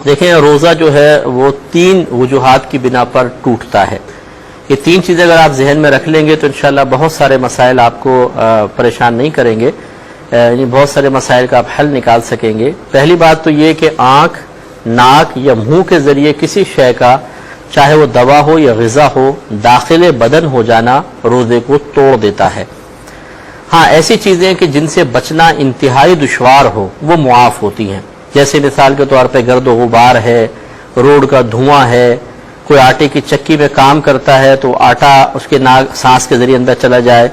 دیکھیں روزہ جو ہے وہ تین وجوہات کی بنا پر ٹوٹتا ہے. یہ تین چیزیں اگر آپ ذہن میں رکھ لیں گے تو انشاءاللہ بہت سارے مسائل آپ کو پریشان نہیں کریں گے، یعنی بہت سارے مسائل کا آپ حل نکال سکیں گے. پہلی بات تو یہ کہ آنکھ، ناک یا منہ کے ذریعے کسی شے کا، چاہے وہ دوا ہو یا غذا ہو، داخل بدن ہو جانا روزے کو توڑ دیتا ہے. ہاں ایسی چیزیں کہ جن سے بچنا انتہائی دشوار ہو وہ معاف ہوتی ہیں، جیسے مثال کے طور پہ گرد و غبار ہے، روڈ کا دھواں ہے، کوئی آٹے کی چکی میں کام کرتا ہے تو آٹا اس کے سانس کے ذریعے اندر چلا جائے،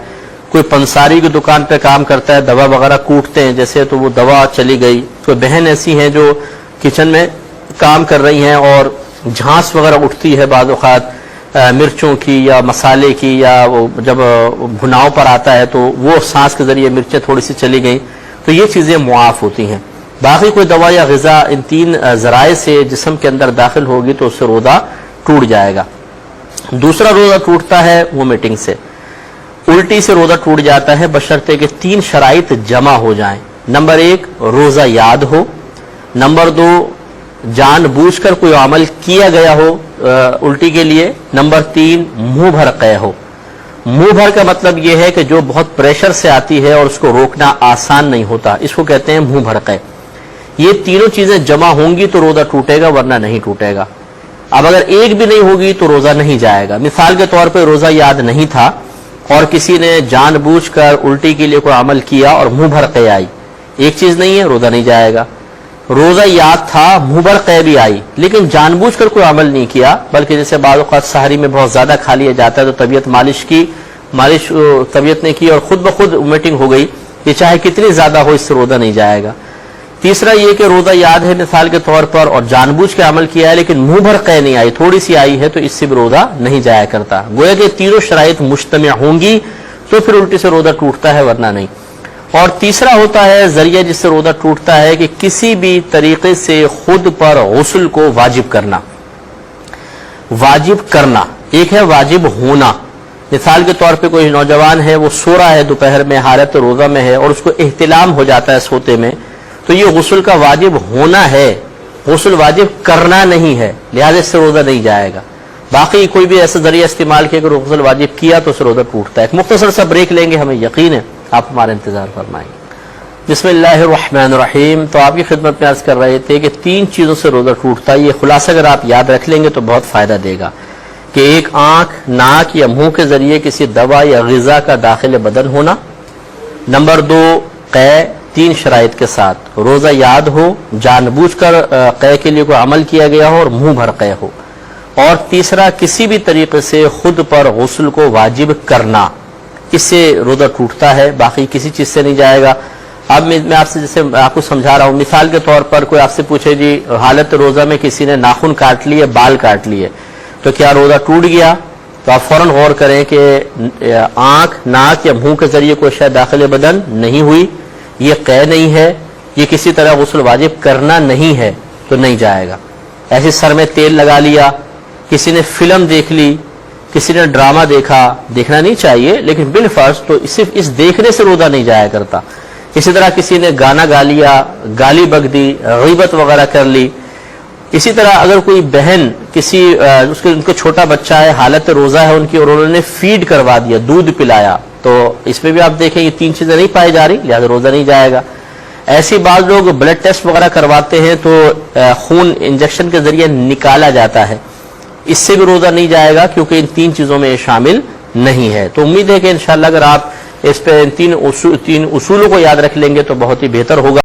کوئی پنساری کی دکان پہ کام کرتا ہے، دوا وغیرہ کوٹتے ہیں جیسے، تو وہ دوا چلی گئی. کوئی بہن ایسی ہیں جو کچن میں کام کر رہی ہیں اور جھانس وغیرہ اٹھتی ہے بعض اوقات مرچوں کی یا مسالے کی، یا وہ جب بھناؤ پر آتا ہے تو وہ سانس کے ذریعے مرچیں تھوڑی سی چلی گئیں، تو یہ چیزیں معاف ہوتی ہیں. باقی کوئی دوا یا غذا ان تین ذرائع سے جسم کے اندر داخل ہوگی تو اس سے روزہ ٹوٹ جائے گا. دوسرا روزہ ٹوٹتا ہے وومیٹنگ سے، الٹی سے روزہ ٹوٹ جاتا ہے بشرطے کہ تین شرائط جمع ہو جائیں. نمبر 1 روزہ یاد ہو، نمبر 2 جان بوجھ کر کوئی عمل کیا گیا ہو الٹی کے لیے، نمبر 3 منہ بھر قے ہو. منہ بھر کا مطلب یہ ہے کہ جو بہت پریشر سے آتی ہے اور اس کو روکنا آسان نہیں ہوتا، اس کو کہتے ہیں منہ بھر قے. یہ تینوں چیزیں جمع ہوں گی تو روزہ ٹوٹے گا، ورنہ نہیں ٹوٹے گا. اب اگر ایک بھی نہیں ہوگی تو روزہ نہیں جائے گا. مثال کے طور پہ روزہ یاد نہیں تھا اور کسی نے جان بوجھ کر الٹی کے لیے کوئی عمل کیا اور منہ بھر قے آئی، ایک چیز نہیں ہے، روزہ نہیں جائے گا. روزہ یاد تھا، منہ بھر قے بھی آئی، لیکن جان بوجھ کر کوئی عمل نہیں کیا، بلکہ جیسے بعض اوقات سحری میں بہت زیادہ کھا لیا جاتا ہے تو طبیعت مالش طبیعت نے کی اور خود بخود وومیٹنگ ہو گئی، یہ چاہے کتنی زیادہ ہو اس سے روزہ نہیں جائے گا. تیسرا یہ کہ روزہ یاد ہے مثال کے طور پر اور جان بوجھ کے عمل کیا ہے لیکن منہ بھر قے نہیں آئی، تھوڑی سی آئی ہے، تو اس سے بھی روزہ نہیں جایا کرتا. گویا کہ تینوں شرائط مجتمع ہوں گی تو پھر الٹی سے روزہ ٹوٹتا ہے، ورنہ نہیں. اور تیسرا ہوتا ہے ذریعہ جس سے روزہ ٹوٹتا ہے کہ کسی بھی طریقے سے خود پر غسل کو واجب کرنا. واجب کرنا ایک ہے، واجب ہونا. مثال کے طور پہ کوئی نوجوان ہے، وہ سو رہا ہے دوپہر میں، حالت روزہ میں ہے اور اس کو احتلام ہو جاتا ہے سوتے میں، تو یہ غسل کا واجب ہونا ہے، غسل واجب کرنا نہیں ہے، لہذا اس سے روزہ نہیں جائے گا. باقی کوئی بھی ایسا ذریعہ استعمال کیا کہ غسل واجب کیا تو اس سے روزہ ٹوٹتا ہے. ایک مختصر سا بریک لیں گے، ہمیں یقین ہے آپ ہمارا انتظار فرمائیں. بسم اللہ الرحمن الرحیم. تو آپ کی خدمت میں عرض کر رہے تھے کہ تین چیزوں سے روزہ ٹوٹتا ہے. یہ خلاصہ اگر آپ یاد رکھ لیں گے تو بہت فائدہ دے گا کہ ایک آنکھ، ناک یا منہ کے ذریعے کسی دوا یا غذا کا داخل بدن ہونا، نمبر 2 قے تین شرائط کے ساتھ، روزہ یاد ہو، جان بوجھ کر قے کے لیے کوئی عمل کیا گیا ہو اور منہ بھر قے ہو، اور تیسرا کسی بھی طریقے سے خود پر غسل کو واجب کرنا. اس سے روزہ ٹوٹتا ہے، باقی کسی چیز سے نہیں جائے گا. اب میں آپ سے جیسے آپ کو سمجھا رہا ہوں، مثال کے طور پر کوئی آپ سے پوچھے جی حالت روزہ میں کسی نے ناخن کاٹ لیے، بال کاٹ لیے، تو کیا روزہ ٹوٹ گیا؟ تو آپ فوراً غور کریں کہ آنکھ، ناک یا منہ کے ذریعے کوئی شے داخل بدن نہیں ہوئی، یہ قے نہیں ہے، یہ کسی طرح غسل واجب کرنا نہیں ہے، تو نہیں جائے گا. ایسے سر میں تیل لگا لیا، کسی نے فلم دیکھ لی، کسی نے ڈرامہ دیکھنا نہیں چاہیے لیکن بالفرض تو صرف اس دیکھنے سے روزہ نہیں جایا کرتا. اسی طرح کسی نے گانا گا لیا، گالی بک دی، غیبت وغیرہ کر لی. اسی طرح اگر کوئی بہن ان کو چھوٹا بچہ ہے، حالت روزہ ہے ان کی، اور انہوں نے فیڈ کروا دیا، دودھ پلایا، تو اس میں بھی آپ دیکھیں یہ تین چیزیں نہیں پائی جا رہی، لہذا روزہ نہیں جائے گا. ایسی بعض لوگ بلڈ ٹیسٹ وغیرہ کرواتے ہیں تو خون انجیکشن کے ذریعے نکالا جاتا ہے، اس سے بھی روزہ نہیں جائے گا کیونکہ ان تین چیزوں میں یہ شامل نہیں ہے. تو امید ہے کہ انشاءاللہ اگر آپ اس پہ ان تین اصولوں کو یاد رکھ لیں گے تو بہت ہی بہتر ہوگا.